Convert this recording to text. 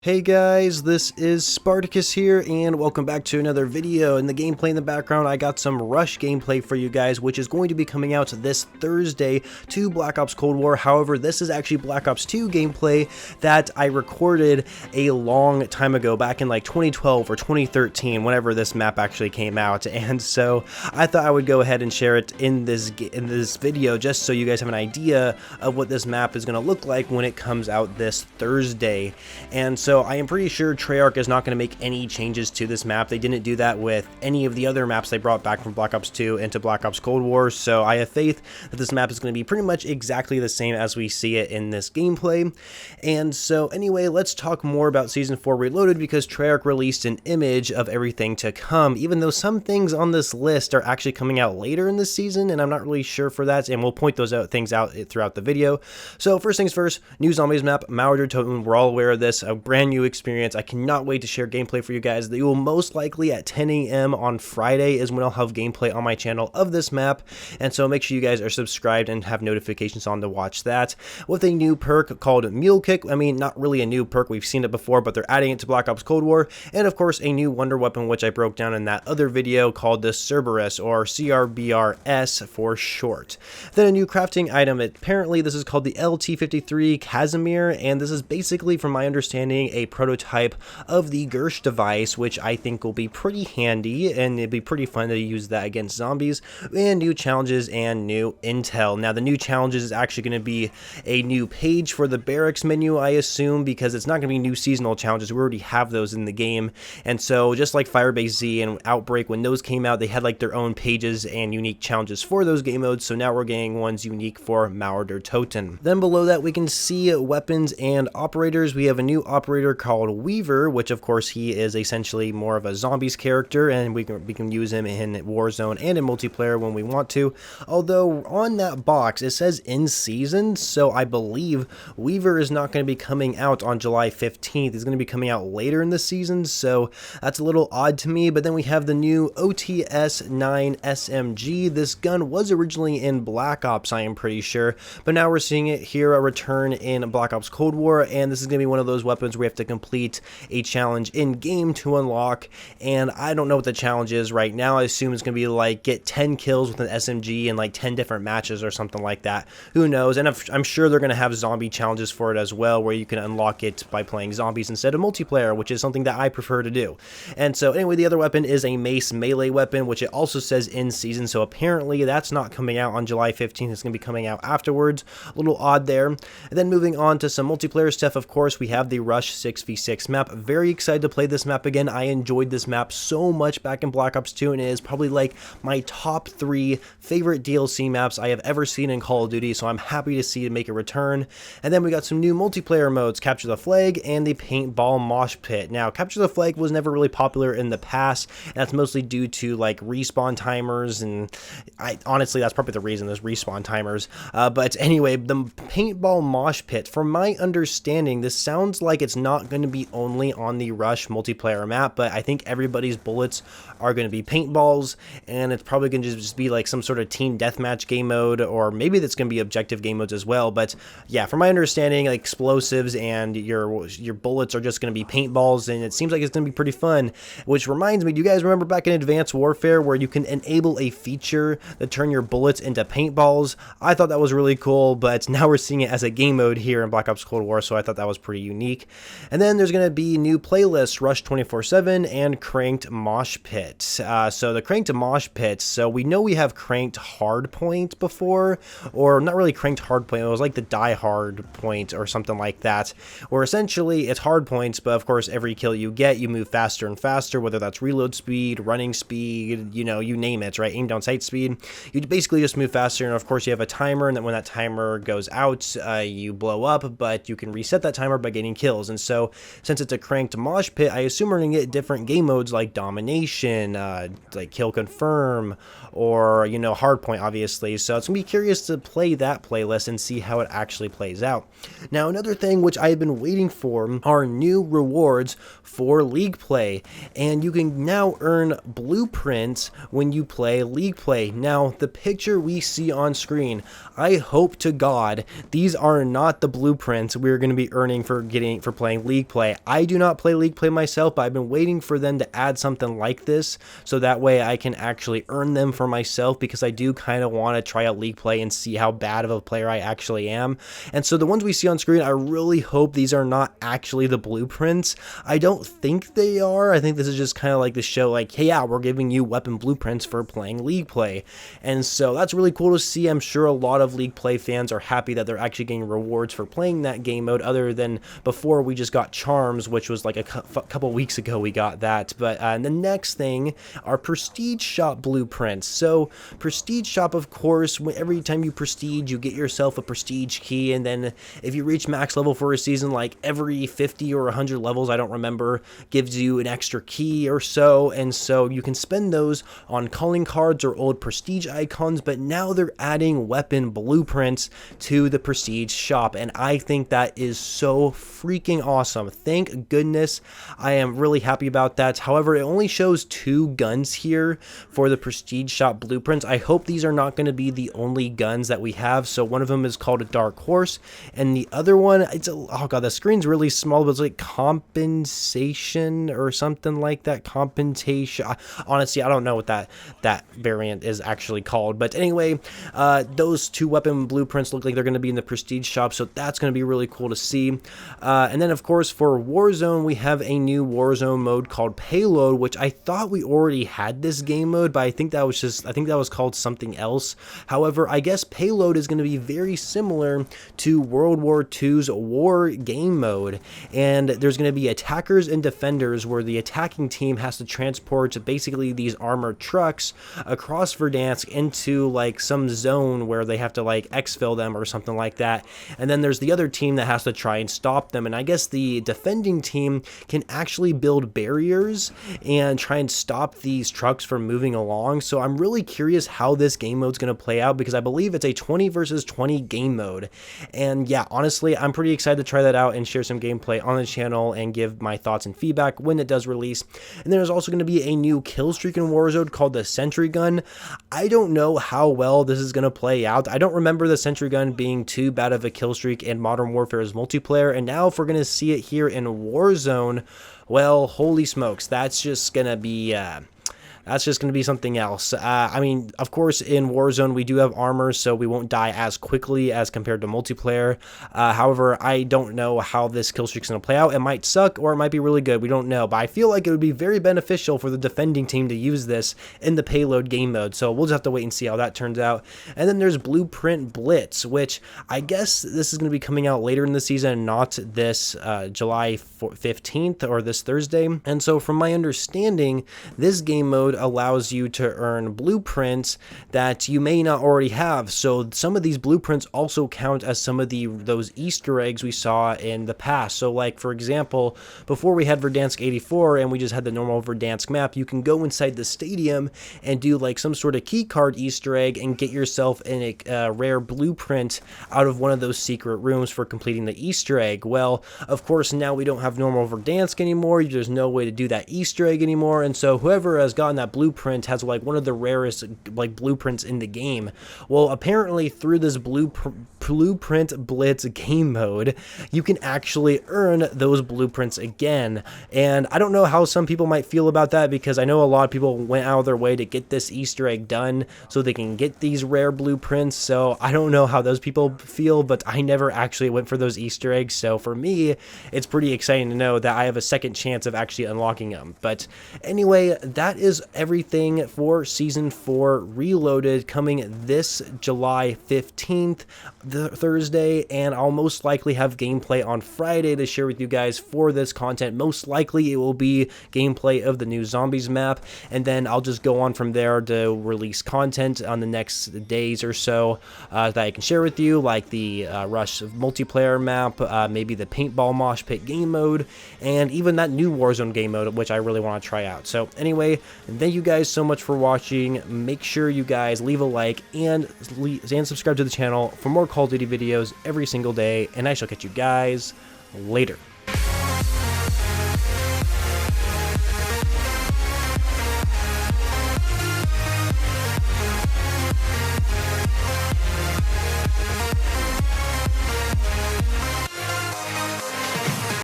Hey guys, this is Spartacus here, and welcome back to another video. In the gameplay in the background, I got some Rush gameplay for you guys, which is going to be coming out this Thursday to Black Ops Cold War. However, this is actually Black Ops 2 gameplay that I recorded a long time ago, back in like 2012 or 2013, whenever this map actually came out. And so I thought I would go ahead and share it in this video, just so you guys have an idea of what this map is going to look like when it comes out this Thursday. And so I am pretty sure Treyarch is not going to make any changes to this map. They didn't do that with any of the other maps they brought back from Black Ops 2 into Black Ops Cold War, so I have faith that this map is going to be pretty much exactly the same as we see it in this gameplay. And so anyway, let's talk more about Season 4 Reloaded, because Treyarch released an image of everything to come, even though some things on this list are actually coming out later in this season, and I'm not really sure for that, and we'll point those things out throughout the video. So first things first, new zombies map, Marauder Totem. We're all aware of this, a brand new experience. I cannot wait to share gameplay for you guys. You will most likely at 10 a.m. on Friday is when I'll have gameplay on my channel of this map, and so make sure you guys are subscribed and have notifications on to watch that. With a new perk called Mule Kick. I mean, not really a new perk, we've seen it before, but they're adding it to Black Ops Cold War, and of course a new wonder weapon, which I broke down in that other video, called the Cerberus, or CRBRS for short. Then a new crafting item. Apparently this is called the LT53 Casimir, and this is basically, from my understanding, a prototype of the Gersh device, which I think will be pretty handy, and it'd be pretty fun to use that against zombies. And new challenges and new intel. Now the new challenges is actually going to be a new page for the barracks menu, I assume, because it's not going to be new seasonal challenges. We already have those in the game, and so just like Firebase Z and Outbreak, when those came out, they had like their own pages and unique challenges for those game modes, so now we're getting ones unique for Marauder Totem. Then below that we can see weapons and operators. We have a new operator called Weaver, which of course he is essentially more of a zombies character, and we can use him in Warzone and in multiplayer when we want to. Although on that box it says in season, so I believe Weaver is not going to be coming out on July 15th. He's going to be coming out later in the season, so that's a little odd to me. But then we have the new OTS-9 SMG. This gun was originally in Black Ops, I am pretty sure, but now we're seeing it here, a return in Black Ops Cold War, and this is going to be one of those weapons where we have to complete a challenge in game to unlock, and I don't know what the challenge is right now. I assume it's going to be like get 10 kills with an SMG in like 10 different matches or something like that. Who knows? And I'm sure they're going to have zombie challenges for it as well, where you can unlock it by playing zombies instead of multiplayer, which is something that I prefer to do. And so anyway, the other weapon is a mace melee weapon, which it also says in season, so apparently that's not coming out on July 15th. It's going to be coming out afterwards. A little odd there. And then moving on to some multiplayer stuff, of course, we have the Rush 6v6 map. Very excited to play this map again. I enjoyed this map so much back in Black Ops 2, and it is probably like my top 3 favorite DLC maps I have ever seen in Call of Duty, so I'm happy to see it make a return. And then we got some new multiplayer modes, Capture the Flag and the Paintball Mosh Pit. Now, Capture the Flag was never really popular in the past, and that's mostly due to like respawn timers, and honestly that's probably the reason, there's respawn timers. But anyway, the Paintball Mosh Pit, from my understanding, this sounds like it's not going to be only on the Rush multiplayer map, but I think everybody's bullets are going to be paintballs, and it's probably going to just be like some sort of team deathmatch game mode, or maybe that's going to be objective game modes as well. But yeah, from my understanding, like explosives and your bullets are just going to be paintballs, and it seems like it's going to be pretty fun. Which reminds me, do you guys remember back in Advanced Warfare where you can enable a feature that turn your bullets into paintballs? I thought that was really cool, but now we're seeing it as a game mode here in Black Ops Cold War, so I thought that was pretty unique. And then there's going to be new playlists, Rush 24/7 and Cranked Mosh Pit. So the Cranked Mosh Pit, so we know we have Cranked Hardpoint before, or not really Cranked Hardpoint, it was like the Die Hard Point or something like that, where essentially it's hard points, but of course every kill you get, you move faster and faster, whether that's reload speed, running speed, you know, you name it, right? Aim down sight speed. You basically just move faster, and of course you have a timer, and then when that timer goes out, you blow up, but you can reset that timer by getting kills. And so since it's a Cranked Mosh Pit, I assume we're going to get different game modes like Domination, like Kill Confirm, or, you know, Hardpoint, obviously. So it's going to be curious to play that playlist and see how it actually plays out. Now, another thing which I have been waiting for are new rewards for League Play, and you can now earn blueprints when you play League Play. Now, the picture we see on screen, I hope to God these are not the blueprints we're going to be earning for playing playing League Play. I do not play League Play myself, but I've been waiting for them to add something like this so that way I can actually earn them for myself, because I do kind of want to try out League Play and see how bad of a player I actually am. And so the ones we see on screen, I really hope these are not actually the blueprints. I don't think they are. I think this is just kind of like the show, like, hey, yeah, we're giving you weapon blueprints for playing League Play. And so that's really cool to see. I'm sure a lot of League Play fans are happy that they're actually getting rewards for playing that game mode, other than before we just got charms, which was like a couple weeks ago we got that. But the next thing are prestige shop blueprints. So prestige shop, of course, every time you prestige, you get yourself a prestige key, and then if you reach max level for a season, like every 50 or 100 levels, I don't remember, gives you an extra key or so. And so you can spend those on calling cards or old prestige icons, but now they're adding weapon blueprints to the prestige shop, and I think that is so freaking awesome. Thank goodness. I am really happy about that. However, it only shows 2 guns here for the prestige shop blueprints. I hope these are not going to be the only guns that we have. So one of them is called a Dark Horse, and the other one, oh god, the screen's really small, but it's like compensation or something like that. Compensation. Honestly, I don't know what that variant is actually called, but anyway, those 2 weapon blueprints look like they're going to be in the prestige shop, so that's going to be really cool to see. And then of course for Warzone, we have a new Warzone mode called Payload, which I thought we already had this game mode, but I think that was called something else. However, I guess Payload is going to be very similar to World War II's War game mode, and there's going to be attackers and defenders, where the attacking team has to transport basically these armored trucks across Verdansk into like some zone where they have to like exfil them or something like that, and then there's the other team that has to try and stop them. And I guess the defending team can actually build barriers and try and stop these trucks from moving along. So I'm really curious how this game mode is going to play out, because I believe it's a 20 versus 20 game mode. And yeah, honestly, I'm pretty excited to try that out and share some gameplay on the channel and give my thoughts and feedback when it does release. And there's also going to be a new kill streak in Warzone called the Sentry Gun. I don't know how well this is going to play out. I don't remember the Sentry Gun being too bad of a kill streak in Modern Warfare's multiplayer, and now if we're going to see it here in Warzone, well, holy smokes, that's just going to be something else. I mean, of course, in Warzone, we do have armor, so we won't die as quickly as compared to multiplayer. However, I don't know how this kill streak is going to play out. It might suck, or it might be really good. We don't know, but I feel like it would be very beneficial for the defending team to use this in the Payload game mode, so we'll just have to wait and see how that turns out. And then there's Blueprint Blitz, which I guess this is going to be coming out later in the season, not this July 15th or this Thursday. And so from my understanding, this game mode allows you to earn blueprints that you may not already have. So some of these blueprints also count as some of those Easter eggs we saw in the past. So like, for example, before we had Verdansk 84 and we just had the normal Verdansk map, you can go inside the stadium and do like some sort of key card Easter egg and get yourself a rare blueprint out of one of those secret rooms for completing the Easter egg. Well, of course, now we don't have normal Verdansk anymore. There's no way to do that Easter egg anymore. And so whoever has gotten that blueprint has like one of the rarest like blueprints in the game. Well, apparently through this Blueprint Blitz game mode, you can actually earn those blueprints again. And I don't know how some people might feel about that, because I know a lot of people went out of their way to get this Easter egg done so they can get these rare blueprints. So I don't know how those people feel, but I never actually went for those Easter eggs. So for me, it's pretty exciting to know that I have a second chance of actually unlocking them. But anyway, that is everything for Season 4 Reloaded, coming this July 15th, Thursday, and I'll most likely have gameplay on Friday to share with you guys for this content. Most likely it will be gameplay of the new Zombies map, and then I'll just go on from there to release content on the next days or so that I can share with you, like the Rush multiplayer map, maybe the Paintball Mosh Pit game mode, and even that new Warzone game mode, which I really want to try out. So anyway, thank you guys so much for watching. Make sure you guys leave a like and subscribe to the channel for more Call of Duty videos every single day, and I shall catch you guys later.